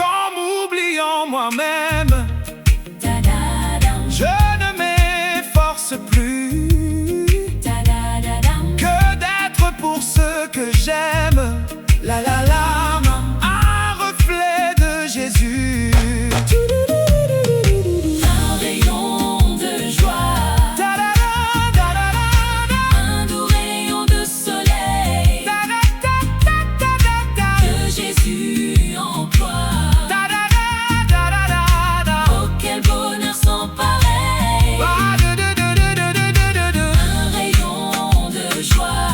Comme oubliant moi-même, je ne m'efforce plus que d'être pour ceux que j'aime. Un reflet de Jésus. Un rayon de joie, un doux rayon de soleil que Jésus emploie. Oh, quel bonheur sans pareil. Un rayon de joie,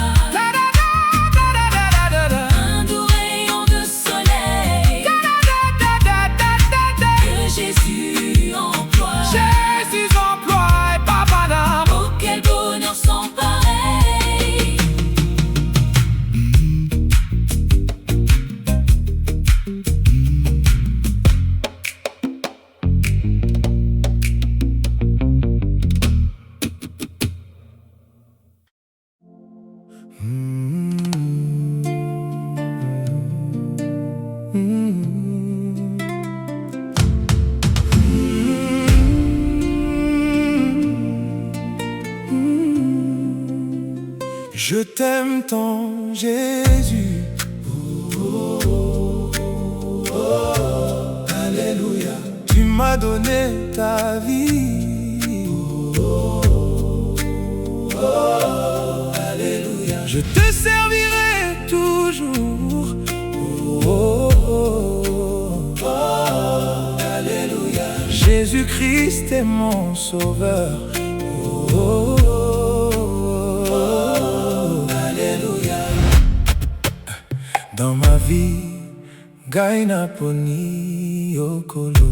un doux rayon de soleil que Jésus emploie. Jésus emploie, papa d'âme. Oh, quel bonheur sans pareil. Je t'aime tant, Jésus. Alléluia. Tu m'as donné ta vie. Alléluia. Je te servirai toujours. Alléluia. Jésus-Christ est mon sauveur. Alléluia. Dans ma vie, gaina poni yokolo.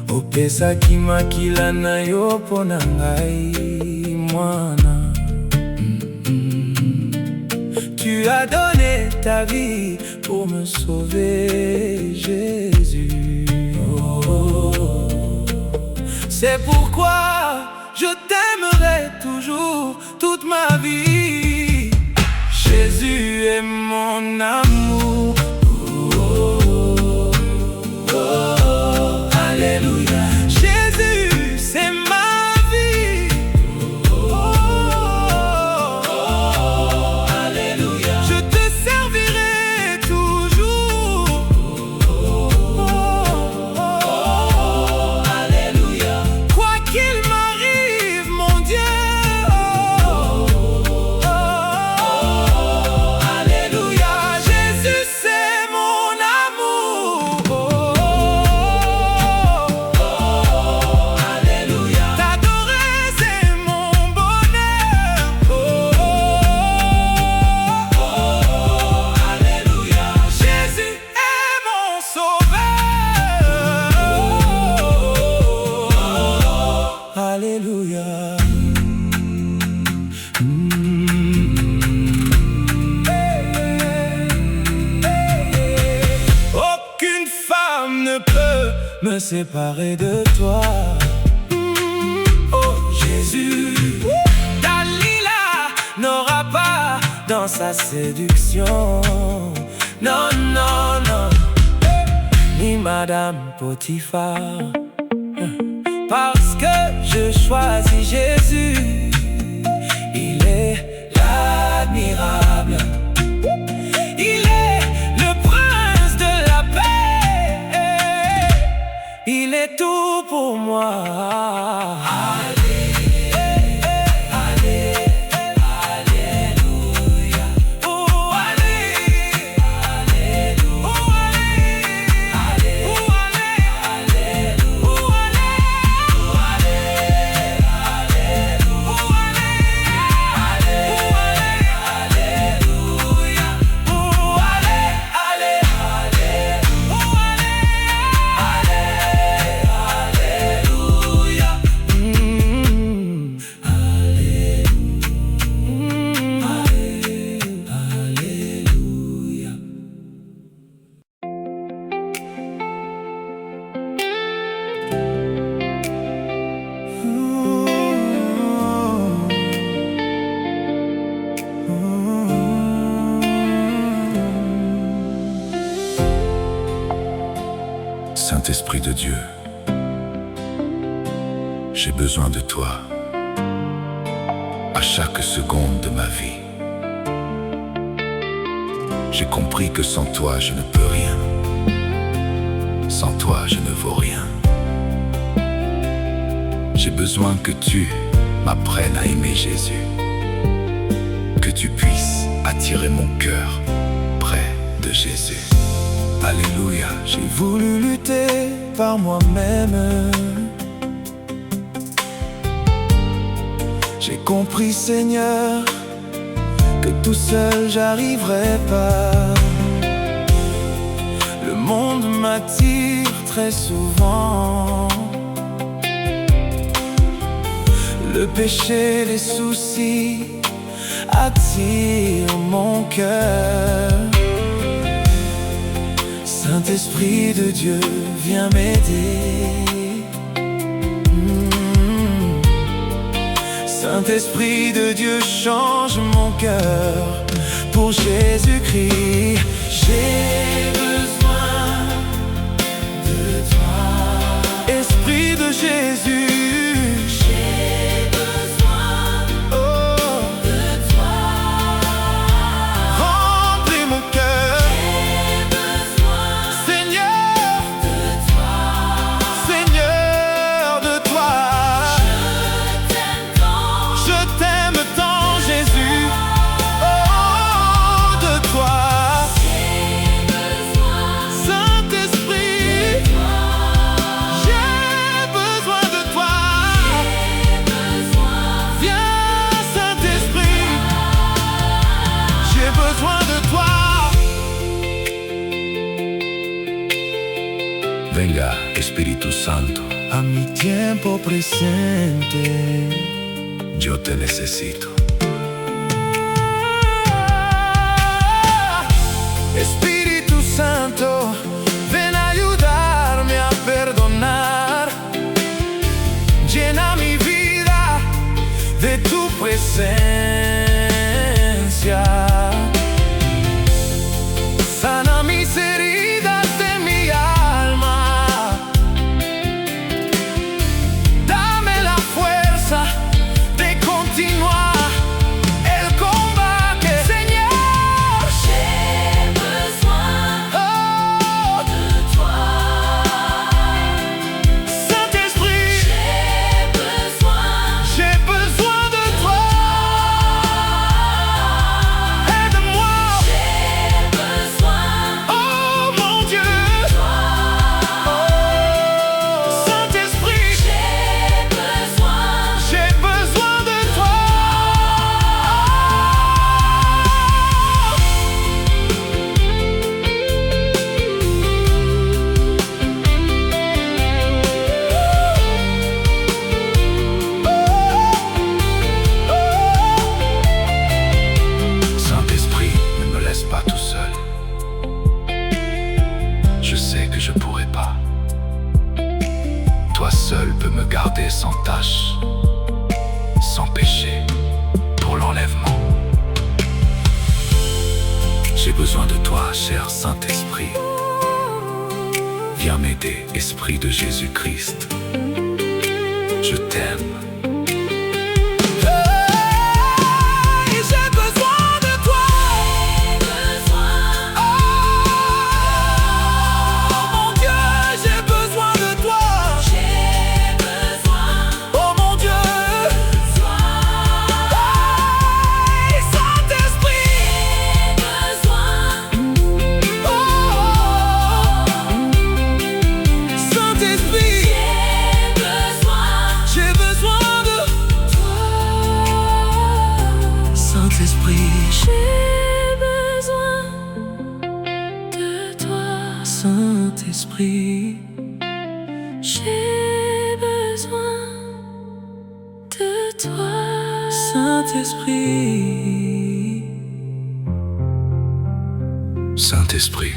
Opesa kimakila na yo pona ngai mwana. Tu Tu as donné ta vie pour me sauver, Jésus. Oh. C'est pourquoi je t'aimerai toujours toute ma vie. Jésus est mon amour. Oh, oh, oh, alléluia. Jésus, c'est ma vie. Oh, oh, oh, alléluia. Je te servirai toujours. Oh, oh, oh, alléluia. Quoi qu'il m'arrive, mon Dieu. Oh, oh, oh, alléluia. Jésus, c'est mon amour. Oh, oh, oh, alléluia. T'adorer, c'est mon bonheur. Oh, oh, oh, alléluia. Jésus est mon sauveur. Oh, alléluia. Aucune femme ne peut me séparer de toi. Oh Jésus, Dalila n'aura pas dans sa séduction. Non, non, non, ni Madame Potiphar. Parce que je choisis Jésus, il est l'admirable. Il est le prince de la paix. Il est tout pour moi. Saint-Esprit de Dieu, j'ai besoin de toi à chaque seconde de ma vie. J'ai compris que sans toi je ne peux rien. Sans toi je ne vaux rien. J'ai besoin que tu m'apprennes à aimer Jésus, que tu puisses attirer mon cœur près de Jésus. Alléluia. J'ai voulu lutter par moi-même. J'ai compris, Seigneur, que tout seul j'arriverai pas. Le monde m'attire très souvent. Le péché, les soucis attirent mon cœur. Saint-Esprit de Dieu, viens m'aider. Saint-Esprit de Dieu, change mon cœur pour Jésus-Christ. J'ai besoin de toi, Esprit de Jésus. J'ai besoin de toi. Remplis mon cœur. J'ai besoin, Seigneur, de toi. Seigneur, de toi. Je t'aime tant, Jésus. Oh, de toi. J'ai besoin, Saint-Esprit. J'ai besoin de toi. Viens, Saint-Esprit. J'ai besoin de toi. Venga, Espíritu Santo, A mi tiempo presente. yo te necesito. Espíritu Santo, ven a ayudarme a perdonar. Llena mi vida de tu presencia. Sana mis heridas de mi alma. Dame la fuerza de continuar el combate, Seigneur. J'ai besoin de toi. Saint-Esprit, J'ai besoin de toi. Aide-moi. J'ai besoin Oh mon Dieu. Oh, Saint-Esprit, J'ai besoin de toi. Saint-Esprit, ne me laisse pas tout seul. Je sais que je pourrai pas. Toi seul peux me garder sans tâche, sans péché, pour l'enlèvement. J'ai besoin de toi, cher Saint-Esprit. Viens m'aider, Esprit de Jésus-Christ. Je t'aime. J'ai besoin de toi. Oh mon Dieu, j'ai besoin de toi. Oh mon Dieu. Saint-Esprit. Oh Saint-Esprit. J'ai besoin de toi. Saint-Esprit. J'ai besoin de toi. Saint-Esprit. J'ai besoin de toi. Saint-Esprit. Saint-Esprit.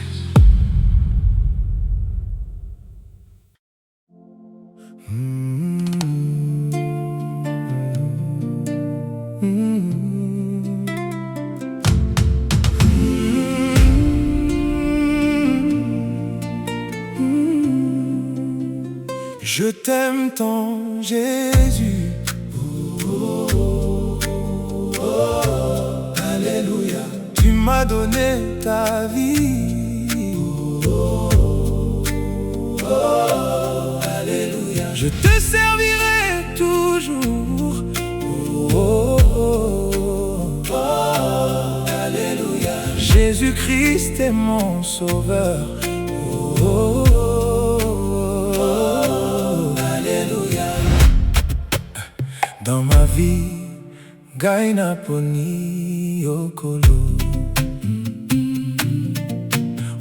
Je t'aime tant, Jésus. Alléluia. Tu m'as donné ta vie. Alléluia. Je te servirai toujours. Alléluia. Jésus-Christ est mon sauveur. Alléluia. Dans ma vie, gaina poni yokolo.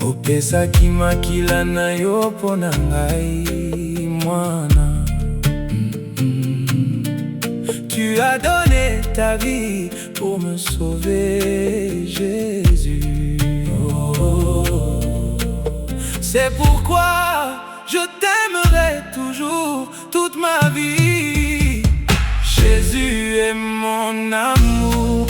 Opesaki makila na yo pona ngai mwana. Tu as donné ta vie pour me sauver, Jésus. C'est pourquoi je t'aimerai toujours toute ma vie. Jésus est mon amour.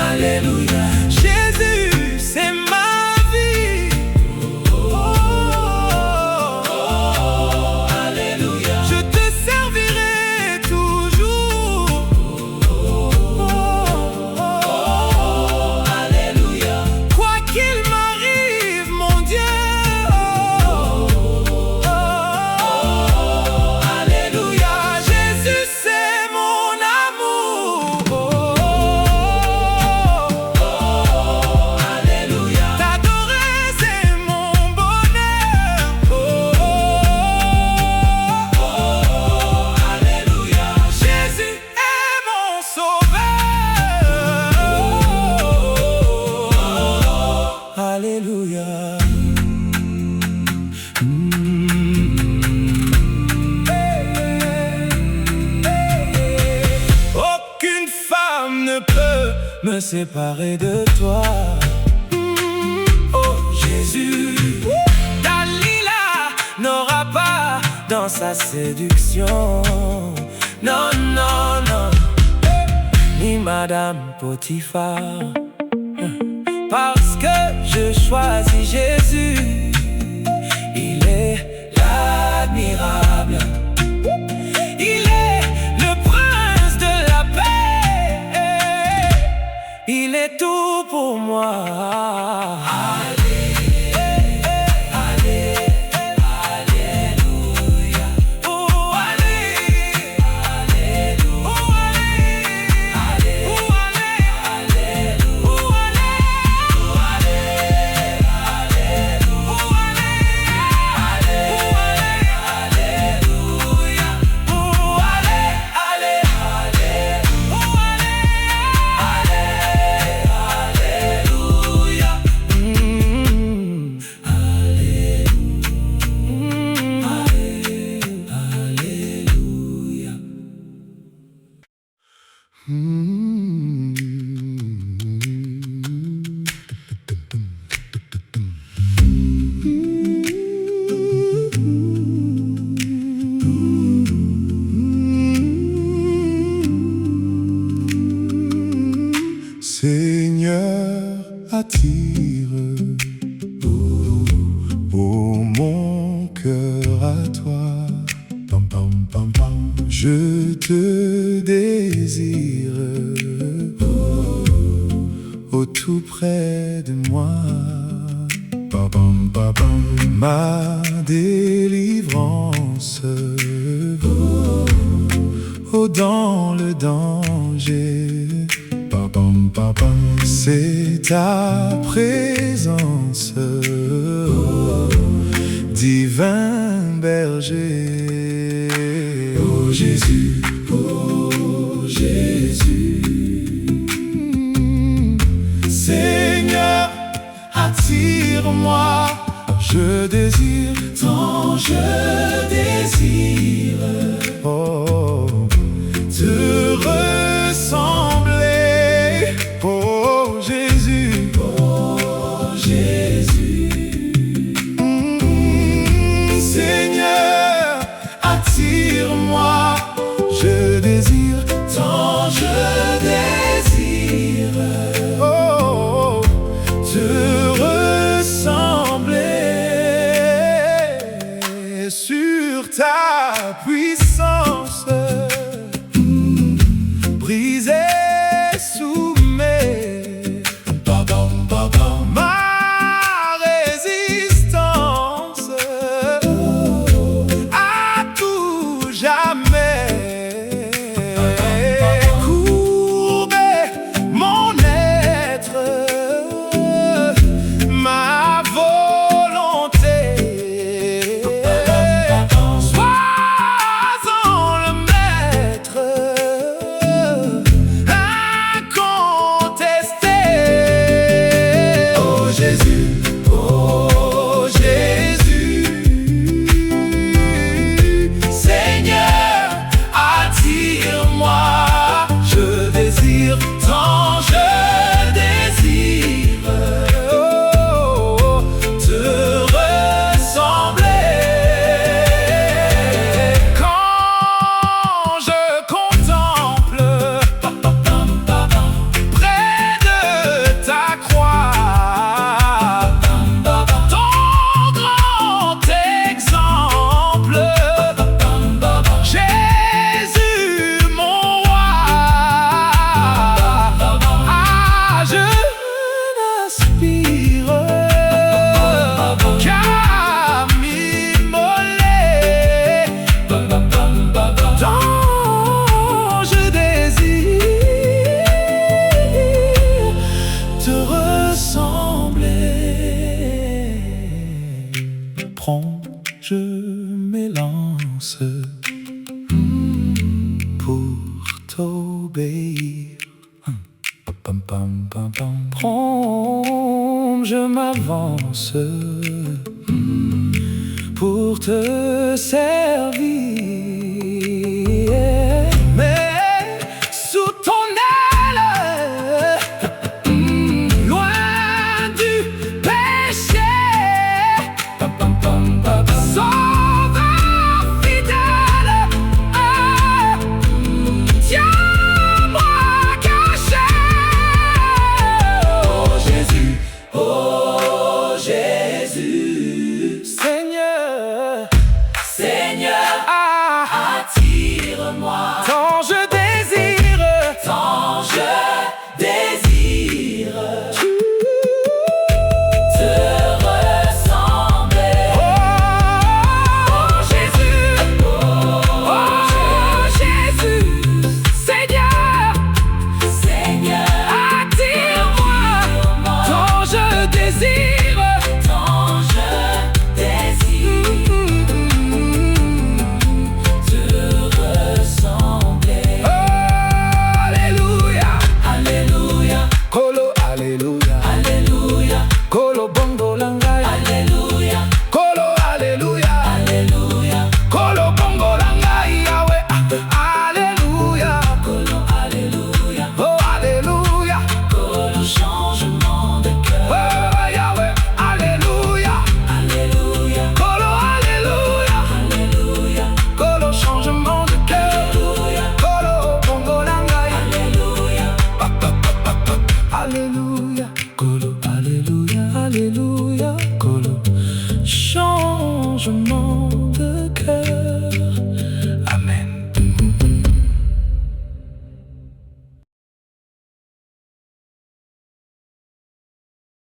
Alléluia. Jésus, c'est ma vie. Alléluia. Je te servirai toujours. Alléluia. Quoi qu'il m'arrive, mon Dieu. me séparer de toi. Oh Jésus, Dalila n'aura pas dans sa séduction. Non, non, non, ni Madame Potiphar. Parce que je choisis Jésus, il est l'admirable. Il est le prince de la paix. Il est tout pour moi. Seigneur, attire oh, mon cœur à toi. Pam, pam, pam, pam. Je te désire oh, tout près de moi. Pam, pam, pam, pam. Ma délivrance oh, dans le danger. C'est ta présence, divin berger. Oh Jésus, oh Jésus. Seigneur, attire-moi. Je désire, tant je désire oh, te ressembler. Oh Jésus, oh Jésus. Seigneur, attire-moi. Je désire, tant je désire oh, te ressembler. Sur ta puissance, briser je m'élance pour t'obéir. Prends, je m'avance pour te servir. Mais sous ton aile, Seigneur.